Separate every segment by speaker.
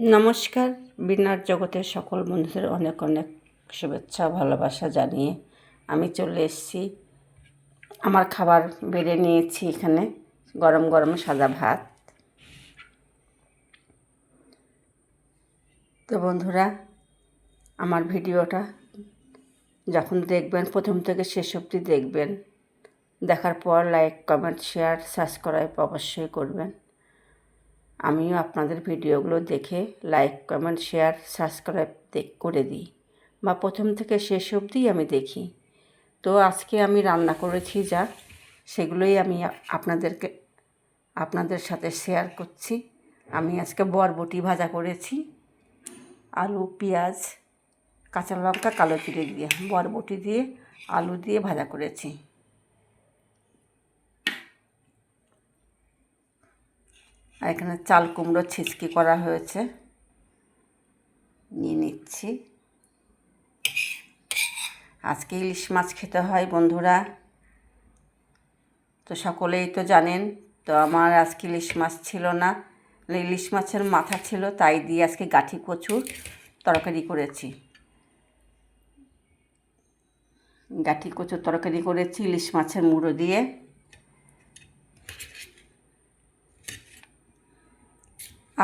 Speaker 1: নমস্কার। বিনার জগতের সকল বন্ধুদের অনেক অনেক শুভেচ্ছা ভালোবাসা জানিয়ে আমি চলে এসেছি। আমার খাবার বেড়ে নিয়েছি। এখানে গরম গরম সাদা ভাত। তো বন্ধুরা, আমার ভিডিওটা যখন দেখবেন প্রথম থেকে শেষ অবধি দেখবেন। দেখার পর লাইক, কমেন্ট, শেয়ার, সাবস্ক্রাইব অবশ্যই করবেন। আমিও আপনাদের ভিডিওগুলো দেখে লাইক, কমেন্ট, শেয়ার, সাবস্ক্রাইব করে দিই, বা প্রথম থেকে শেষ অবধি আমি দেখি। তো আজকে আমি রান্না করেছি যা, সেগুলোই আমি আপনাদের সাথে শেয়ার করছি। আমি আজকে বরবটি ভাজা করেছি, আলু, পেঁয়াজ, কাঁচা লঙ্কা, কালো জিরে দিয়ে বরবটি দিয়ে আলু দিয়ে ভাজা করেছি। আর এখানে চাল কুমড়ো ছিচকি করা হয়েছে, নিয়ে নিচ্ছি। আজকে ইলিশ মাছ খেতে হয় বন্ধুরা, তো সকলেই তো জানেন। তো আমার আজকে ইলিশ মাছ ছিল না, ইলিশ মাছের মাথা ছিল, তাই দিয়ে আজকে গাঠি কচুর তরকারি করেছি। গাঠি কচুর তরকারি করেছি ইলিশ মাছের মুড়ো দিয়ে।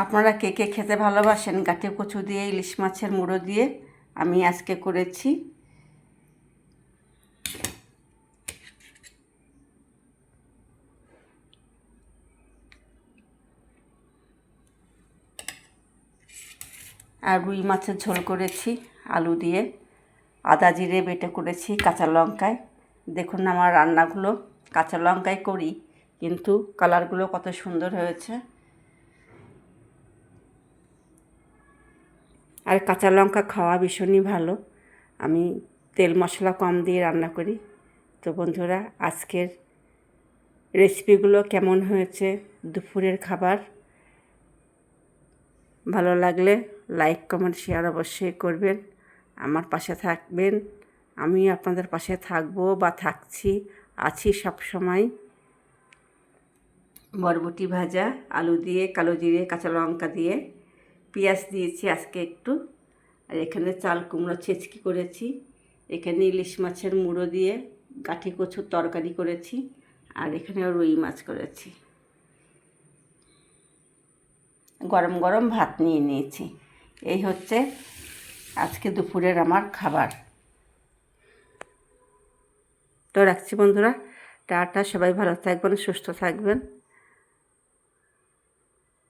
Speaker 1: আপনারা কে কে খেতে ভালোবাসেন গাঠি কচু দিয়ে, ইলিশ মাছের মুড়ো দিয়ে? আমি আজকে করেছি। আর রুই মাছের ঝোল করেছি আলু দিয়ে, আদা জিরে বেটে করেছি কাঁচা লঙ্কায়। দেখুন আমার রান্নাগুলো কাঁচা লঙ্কায় করি, কিন্তু কালারগুলো কত সুন্দর হয়েছে। আর কাঁচা লঙ্কা খাওয়া ভীষণই ভালো। আমি তেল মশলা কম দিয়ে রান্না করি। তো বন্ধুরা, আজকের রেসিপিগুলো কেমন হয়েছে, দুপুরের খাবার ভালো লাগলে লাইক, কমেন্ট, শেয়ার অবশ্যই করবেন। আমার পাশে থাকবেন। আমি আপনাদের পাশে থাকবো বা আছি সব সময়। বরবটি ভাজা আলু দিয়ে, কালো জিরে, কাঁচা লঙ্কা দিয়ে, পেঁয়াজ দিয়েছি আজকে একটু। আর এখানে চাল কুমড়ো ছেচকি করেছি। এখানে ইলিশ মাছের মুড়ো দিয়ে গাঠি কচুর তরকারি করেছি। আর এখানে রুই মাছ করেছি। গরম গরম ভাত নিয়ে নিয়েছি। এই হচ্ছে আজকে দুপুরের আমার খাবার। তো রাখছি বন্ধুরা, টাটা। সবাই ভালো থাকবেন, সুস্থ থাকবেন।